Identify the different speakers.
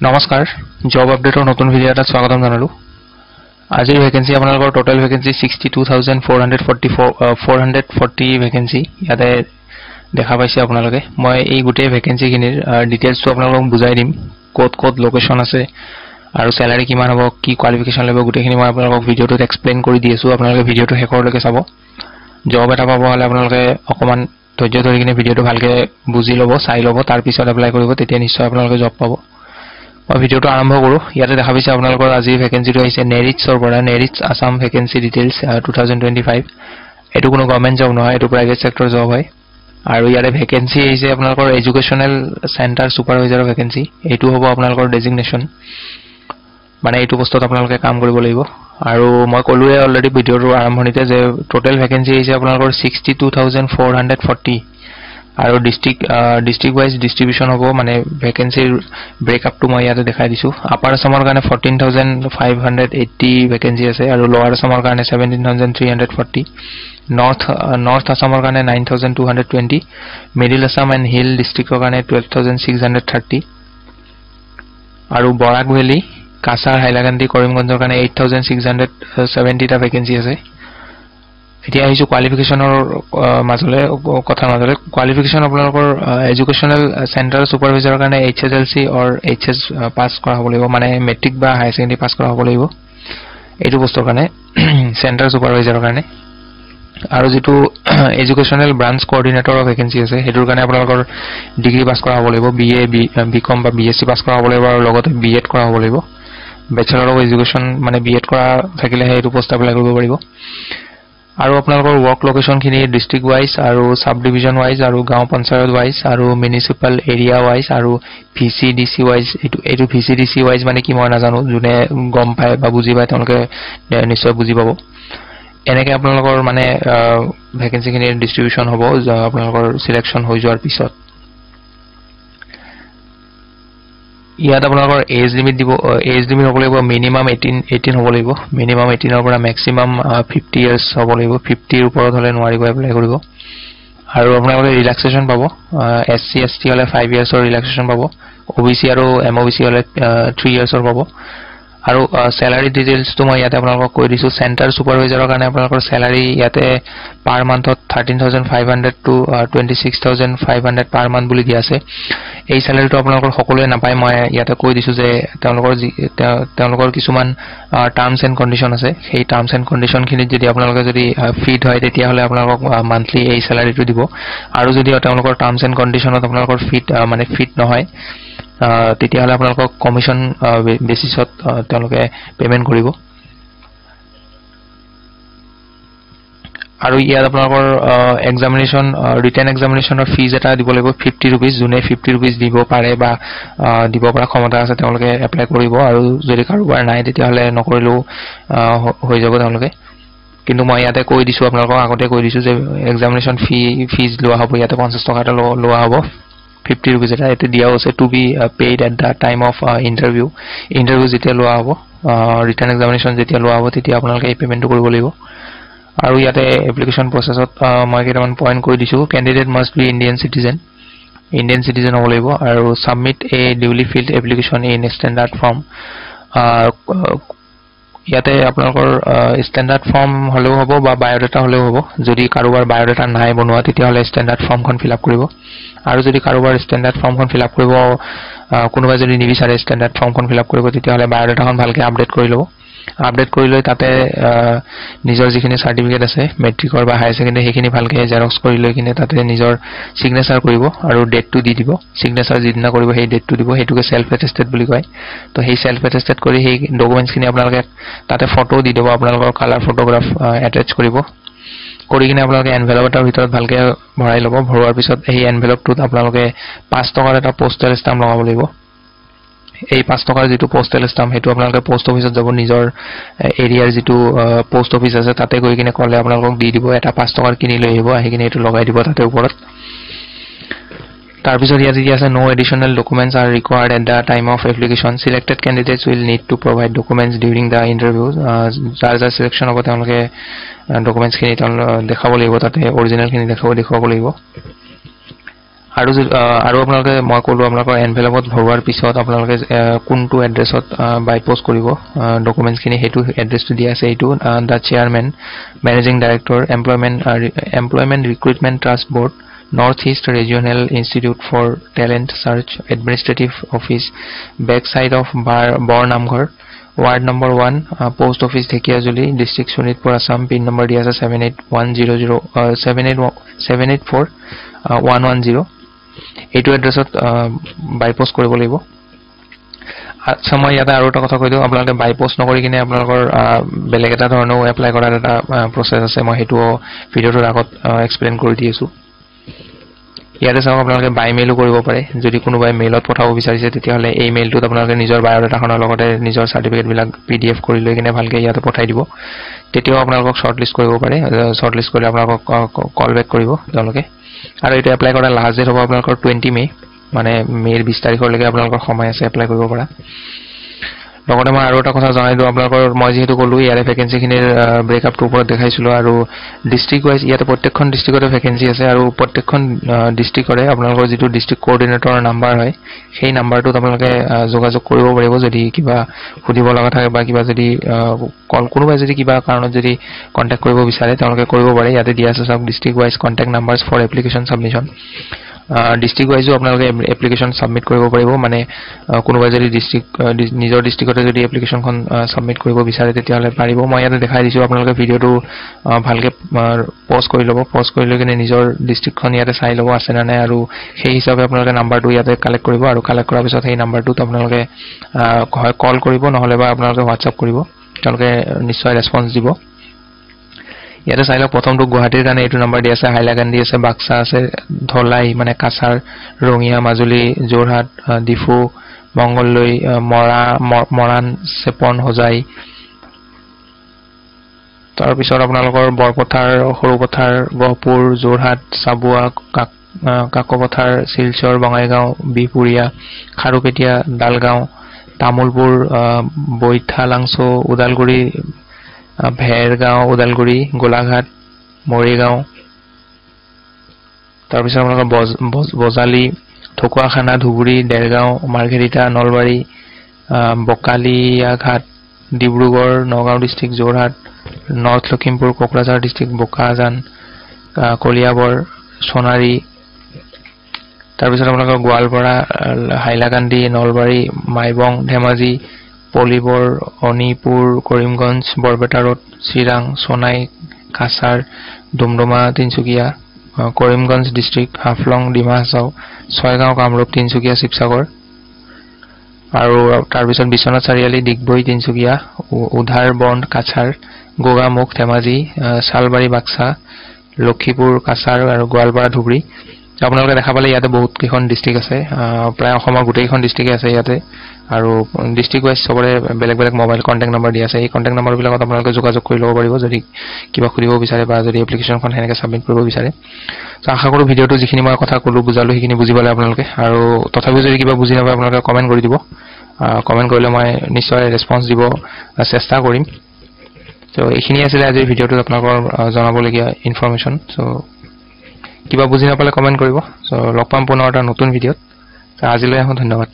Speaker 1: নমস্কাৰ জব আপডেটৰ নতুন ভিডিঅ' এটা স্বাগতম জনালো আজিৰ ভ্যাকেন্সি আপোনালোকৰ টোটাল ভ্যাকেন্সি 62440 ভ্যাকেন্সি ইয়াতে দেখা পাইছে আপোনালোকে মই এই গুটে ভ্যাকেন্সি কিনিৰ ডিটেইলছটো আপোনালোকক বুজাই দিম কোড লোকেশন আছে আৰু স্যালাৰি কিমান হ'ব কি কোৱালিফিকেশন লাগিব গুটেখিনি মই আপোনালোকক ভিডিঅ'টোত এক্সপ্লেইন কৰি দি আছো আপোনালোকে ভিডিঅ'টো শেষৰলৈকে চাব জব এটা পাব হলে আপোনালোকে অকমান ধৈৰ্য ধৰি কিনে ভিডিঅ'টো ভালকে বুজি ল'ব চাই ল'ব তাৰ পিছত এপ্লাই কৰিব তেতিয়া নিশ্চয় আপোনালোকে জব পাব ভিডিঅ'টো আৰম্ভ কৰো ইয়াতে দেখা পাইছে আপোনালোকৰ আজি ভ্যাকেন্সিটো আহিছে নেৰিটছৰ পৰা নেৰিটছ আসাম ভ্যাকেন্সি ডিটেইলছ 2025 এটো কোনো গভৰ্ণমেন্ট জব নহয় এটো প্ৰাইভেট সেক্টৰ জব হয় আৰু ইয়াৰে ভ্যাকেন্সি আহিছে আপোনালোকৰ এডুকেশনাল সেন্টাৰ সুপাৰভাইজাৰৰ ভ্যাকেন্সি এটো হ'ব আপোনালোকৰ ডেজিগনেশন মানে এটো পোষ্টত আপোনালোকে কাম কৰিব লাগিব আৰু মই কলোৱে অলৰেডি ভিডিঅ'ৰ আৰম্ভণিতে যে টোটাল ভ্যাকেন্সি আহিছে আপোনালোকৰ 62440 আৰু ডিস্ট্ৰিক্ট ওয়াইজ ডিস্ট্ৰিবিউশন হ'ব মানে ভ্যাকেন্সিৰ ব্ৰেকআপ টু মই ইয়াতে দেখাই দিছো আপাৰ আসামৰ কাৰণে 14580 ভ্যাকেন্সি আছে আৰু লোৱাৰ আসামৰ কাৰণে 17340 নৰ্থ আসামৰ কাৰণে 9220 মিডল আসাম এণ্ড হিল ডিস্ট্ৰিক্টৰ কাৰণে 12630 আৰু বৰাক ভেলী কাছাৰ হাইলাকান্দি কৰিমগঞ্জৰ কাৰণে 8670 টা ভ্যাকেন্সি আছে এতিয়া আহিছো কোৱালিফিকেশনৰ মাজলে কোৱালিফিকেশন আপোনালোকৰ এডুকেশনাল সেন্টাৰ সুপাৰভাইজাৰৰ কাৰণে HSLC অৰ HS পাস কৰা হ'ব লাগিব মানে মেট্ৰিক বা হাই সেকেন্ডাৰী পাস কৰা হ'ব লাগিব এইটো পোষ্টৰ কাৰণে সেন্টাৰ সুপাৰভাইজাৰৰ কাৰণে আৰু যেটো এডুকেশনাল ব্ৰাঞ্চ কোঅৰ্ডিনেটৰৰ ভ্যাকেন্সি আছে হেতুৰ কাৰণে আপোনালোকৰ ডিগ্ৰী পাস কৰা হ'ব লাগিব BA BCom বা BSc পাস কৰা হ'ব লাগিব আৰু লগতে B.Ed কৰা হ'ব লাগিব ব্যাচেলৰ অফ এডুকেশন মানে B.Ed কৰা থাকিলে হেতু পোষ্ট এপ্লাই কৰিব পাৰিব আৰু আপোনালোকৰ ওয়াৰ্ক লোকেশন খিনি ডিস্ট্ৰিক্ট ওয়াইজ আৰু সাব ডিভিজন ওয়াইজ আৰু গাঁও পঞ্চায়ত ওয়াইজ আৰু মিউনিসিপাল এৰিয়া ওয়াইজ আৰু VCDC ওয়াইজ এটো VCDC ওয়াইজ মানে কি মই নাজানো জুনে গম পায় বা বুজি পায় তেওঁলোকে নিশ্চয় বুজি পাব এনেকে আপোনালোকৰ মানে ভ্যাকেন্সি খিনি ডিস্ট্ৰিবিউশন হ'ব আপোনালোকৰ সিলেকশন হৈ যোৱাৰ পিছত ইয়াত আপোনালোকৰ এজ লিমিট দিব এজ লিমিট হ'ব লাগিব মিনিমাম 18 হ'ব লাগিব মিনিমাম 18 ৰ পৰা ম্যাক্সিমাম 50 ইয়াৰ্স হ'ব লাগিব 50 ৰ ওপৰত হলে নোৱাৰিব এপ্লাই কৰিব আৰু আপোনালোকে ৰিল্যাক্সেশন পাব SC ST হলে 5 ইয়াৰ্সৰ ৰিল্যাক্সেশন পাব OBC আৰু MOBC হলে 3 ইয়াৰ্সৰ পাব আৰু স্যালাৰি ডিটেইলছ তো মই ইয়াতে আপোনালোকক কৈ দিছো সেন্টাৰ সুপাৰভাইজাৰৰ কাৰণে আপোনালোকৰ স্যালাৰি ইয়াতে পাৰ মান্থত 13500 টু 26500 পাৰ মান্থ বুলি দিয়া আছে এই স্যালাৰিটো আপোনালোকৰ সকলোৱে নাপায় মই ইয়াতে কৈ দিছো যে তেওঁলোকৰ কিছুমান টাৰ্মছ এণ্ড কন্ডিশন আছে সেই টাৰ্মছ এণ্ড কন্ডিশন খিনি যদি আপোনালোকে যদি ফিট হয় তেতিয়া হলে আপোনালোকক মান্থলি এই স্যালাৰিটো দিব আৰু যদি তেওঁলোকৰ টাৰ্মছ এণ্ড কন্ডিশনত আপোনালোকৰ ফিট নহয় তেতিয়া হলে আপোনালোকক কমিশন বেসিছত তেওঁলোকে পেমেন্ট কৰিব আৰু ইয়াত আপোনালোকৰ এক্সামিনেশন ৰিটেন এক্সামিনেশনৰ ফিজ এটা দিব লাগিব 50 रुपीस জুনে 50 रुपीस দিব পাৰে বা দিব পৰা ক্ষমতা আছে তেওঁলোকে এপ্লাই কৰিব আৰু যদি কাৰোবাৰ নাই তেতিয়া হলে নকৰিলেও হৈ যাব তেওঁলোকে কিন্তু মই ইয়াতে কৈ দিছো আপোনালোকক আগতে কৈ দিছো যে এক্সামিনেশন ফিজ লোৱা হ'ব ইয়াতে 50 টকা এটা লোৱা হ'ব 50 rupees এটা এতে দিয়া আছে to be paid at the time of interview যেতিয়া লোৱা হ'ব ৰিটেন এক্সামিনেশন যেতিয়া লোৱা হ'ব তেতিয়া আপোনালোকে এই পেমেন্টটো কৰিব লাগিব আৰু ইয়াতে এপ্লিকেশন প্ৰসেছত মই কেইটামান পইণ্ট কৈ দিছো candidate must be Indian citizen হ'ব লাগিব আৰু submit A duly field application in standard form ইয়াতে আপোনালোকৰ ষ্টেণ্ডাৰ্ড ফৰ্ম হলেও হ'ব বা বায়োডাটা হলেও হ'ব যদি কাৰোবাৰ বায়োডাটা নাই বনোৱা তেতিয়া হলে ষ্টেণ্ডাৰ্ড ফৰ্মখন ফিল আপ কৰিব আৰু যদি কাৰোবাৰ ষ্টেণ্ডাৰ্ড ফৰ্মখন ফিল আপ কৰিব কোনোবাই যদি নিবিচাৰে ষ্টেণ্ডাৰ্ড ফৰ্মখন ফিল আপ কৰিব তেতিয়া হলে বায়োডাটাখন ভালকে আপডেট কৰি ল'ব আপডেট কৰি লৈ তাতে নিজৰ যিখিনি সাৰ্টিফিকেট আছে মেট্ৰিকৰ বা হাই সেকেন্ডাৰী সেইখিনি ভালকে জেৰক্স কৰি লৈ কিনে তাতে নিজৰ সিগনেচাৰ কৰিব আৰু ডেটটো দি দিব সিগনেচাৰ যিদিনা কৰিব সেই ডেটটো দিব হেতুকে সেলফ এটেস্টেড বুলি কয় তো সেই সেলফ এটেস্টেড কৰি সেই ডকুমেন্টছ খিনি আপোনালোকে তাতে ফটো দি দিব আপোনালোকৰ কালাৰ ফটোগ্ৰাফ এটাচ কৰিব কৰি কিনে আপোনালোকে এনভেলপ এটাৰ ভিতৰত ভালকে ভৰাই ল'ব ভৰোৱাৰ পিছত এই এনভেলপটোত আপোনালোকে 5 টকাৰ এটা পোষ্টেল ষ্টাম্প লগাব লাগিব এই 5 টকাৰ যেটো পোষ্টেল ষ্টাম্প হেতু আপোনালোকে পোষ্ট অফিচত যাব নিজৰ এৰিয়াৰ যেটো পোষ্ট অফিচ আছে তাতে গৈ কিনে কলে আপোনালোকক দি দিব এটা 5 টকাৰ কিনি লৈ আহিব আহি কিনে এটো লগাই দিব তাতে ওপৰত তাৰ পিছত ইয়াত কি আছে no additional documents are required at the time of application selected candidates will need to provide documents during the interview যাৰ সিলেকশন হ'ব তেওঁলোকে ডকুমেন্টস খিনি দেখাব লাগিব তাতে অৰিজিনাল খিনি দেখাব লাগিব আৰু আপোনালোকে মই ক'লো আপোনালোকৰ এনভেলপত ভৰোৱাৰ পিছত আপোনালোকে কোনটো এড্ৰেছত বাই পোষ্ট কৰিব ডকুমেণ্টছখিনি সেইটো এড্ৰেছটো দিয়া আছে এইটো the chairman managing director employment recruitment trust board north east regional institute for talent search administrative office back side of Bor Namghar ward number 1 post office Dhekiajuli district Sonitpur Assam pin number দিয়া আছে 78100784110110 এইটো এড্ৰেছত বাইপোষ্ট কৰিব লাগিব আচ্ছা মই ইয়াতে আৰু এটা কথা কৈ দিওঁ আপোনালোকে বাইপোষ্ট নকৰি কিনে আপোনালোকৰ বেলেগ এটা ধৰণেও এপ্লাই কৰাৰ এটা প্ৰচেছ আছে মই সেইটো ভিডিঅ'টোৰ আগত এক্সপ্লেইন কৰি দিছো ইয়াতে চাওক আপোনালোকে বাই মেইলো কৰিব পাৰে যদি কোনোবাই মেইলত পঠাব বিচাৰিছে তেতিয়াহ'লে এই মেইলটোত আপোনালোকে নিজৰ বায়োডাটাখনৰ লগতে নিজৰ চাৰ্টিফিকেটবিলাক PDF কৰি লৈ কিনে ভালকৈ ইয়াতে পঠাই দিব তেতিয়াও আপোনালোকক শ্বৰ্টলিষ্ট কৰিব পাৰে শ্বৰ্টলিষ্ট কৰিলে আপোনালোকক কল বেক কৰিব তেওঁলোকে আৰু এটা এপ্লাই কৰা লাষ্ট ডেট হ'ব আপোনালোকৰ 20 মে মানে মেৰ 20 তাৰিখলৈকে আপোনালোকৰ সময় আছে এপ্লাই কৰিব পৰা লগতে মই আৰু এটা কথা জনাই দিওঁ আপোনালোকৰ মই যেহেতু ক'লো ইয়াৰে ভেকেন্সিখিনিৰ ব্ৰেকআপটোৰ ওপৰত দেখাইছিলো আৰু ডিস্ট্ৰিক্ট ওয়াইজ ইয়াতে প্ৰত্যেকখন ডিস্ট্ৰিক্টতে ভেকেন্সি আছে আৰু প্ৰত্যেকখন ডিস্ট্ৰিক্টৰে আপোনালোকৰ যিটো ডিস্ট্ৰিক্ট কোঅৰ্ডিনেটৰৰ নাম্বাৰ হয় সেই নাম্বাৰটোত আপোনালোকে যোগাযোগ কৰিব পাৰিব যদি কিবা সুধিব লগা থাকে বা কিবা যদি কোনোবাই যদি কিবা কাৰণত যদি কন্টাক্ট কৰিব বিচাৰে তেওঁলোকে কৰিব পাৰে ইয়াতে দিয়া আছে সব district wise contact numbers for application submission district ওয়াইজো আপোনালোকে এপ্লিকেশন সাবমিট কৰিব পাৰিব মানে কোনোবাই যদি নিজৰ ডিস্ট্ৰিক্টতে যদি এপ্লিকেশনখন সাবমিট কৰিব বিচাৰে তেতিয়াহ'লে পাৰিব মই ইয়াতে দেখাই দিছো আপোনালোকে ভিডিঅ'টো ভালকে পজ কৰি ল'ব পজ কৰি লৈ কিনে নিজৰ ডিস্ট্ৰিক্টখন ইয়াতে চাই ল'ব আছে না নাই আৰু সেই হিচাপে আপোনালোকে নাম্বাৰটো ইয়াতে কালেক্ট কৰিব আৰু কালেক্ট কৰাৰ পিছত সেই নাম্বাৰটোত আপোনালোকে কল কৰিব নহলে বা আপোনালোকে হোৱাটসএপ কৰিব তেওঁলোকে নিশ্চয় ৰেসপন্স দিব ইয়াতে চাই লওক প্ৰথমটো গুৱাহাটীৰ কাৰণে এইটো নম্বৰ দিয়া আছে হাইলাকান্দি আছে বাক্সা আছে ধলাই মানে কাছাৰ ৰঙিয়া মাজুলী যোৰহাট ডিফু মংগললৈ মৰাণ চেপন হোজাই তাৰ পিছত আপোনালোকৰ বৰপথাৰ সৰুপথাৰ গহপুৰ যোৰহাট চাবুৱা কাকপথাৰ শিলচৰ বঙাইগাঁও বিপুৰীয়া খাৰুপেটীয়া ডালগাঁও তামুলপুৰ বৈঠালাংছো উদালগুৰি ভেৰগাঁও উদালগুৰি গোলাঘাট মৰিগাঁও তাৰ পিছত আপোনালোকৰ Bajali Thakuwakhana Dhubri Dergaon Margherita Nalbari Bokaliaghat Dibrugarh Nagaon district Jorhat north Lakhimpur Kokrajhar district Bokajan Kaliabor Sonari তাৰ পিছত আপোনালোকৰ গোৱালপাৰা হাইলাকান্দি নলবাৰী মাইবং ধেমাজি পলিবৰ অনিপুৰ কৰিমগঞ্জ বৰপেটা ৰোড চিৰাং সোনাই কাছাৰ ডুমডুমা তিনচুকীয়া কৰিমগঞ্জ ডিস্ট্ৰিক্ট হাফলং ডিমা হাছাও ছয়গাঁও কামৰূপ তিনচুকীয়া শিৱসাগৰ আৰু তাৰ পিছত বিশ্বনাথ চাৰিআলি ডিগবৈ তিনচুকীয়া উধাৰ বন্দ কাছাৰ গোগামুখ ধেমাজি শালবাৰী বাক্সা লক্ষীপুৰ কাছাৰ আৰু গোৱালপাৰা ধুবুৰী আপোনালোকে দেখা পালে ইয়াতে বহুত কেইখন ডিস্ট্ৰিক্ট আছে প্ৰায় অসমৰ গোটেইখন ডিস্ট্ৰিক্টে আছে ইয়াতে আৰু ডিস্ট্ৰিক্ট ওয়াইজ সবৰে বেলেগ বেলেগ মোবাইল কন্টাক্ট নাম্বাৰ দিয়া আছে এই কন্টাক্ট নাম্বাৰ বিলাকত আপোনালোকে যোগাযোগ কৰি ল'ব পাৰিব যদি কিবা খুলিব বিচাৰে বা যদি এপ্লিকেশনখন হেনেকে সাবমিট কৰিব বিচাৰে তো আশা কৰো ভিডিঅটো যিখিনি মই কথা ক'লো বুজালো সেইখিনি বুজি পালে আপোনালোকে আৰু তথাপিও যদি কিবা বুজি নাপায় আপোনালোকে কমেন্ট কৰি দিব কমেন্ট কৰিলে মই নিশ্চয় ৰেসপন্স দিব চেষ্টা কৰিম তো এইখিনি আছিল আজিৰ ভিডিঅটোত আপোনালোকৰ জনাবলগীয়া ইনফৰমেশন সো কিবা বুজি নাপালে কমেন্ট কৰিব সো লগ পাম পুনৰ এটা নতুন ভিডিঅত আজিলৈ ধন্যবাদ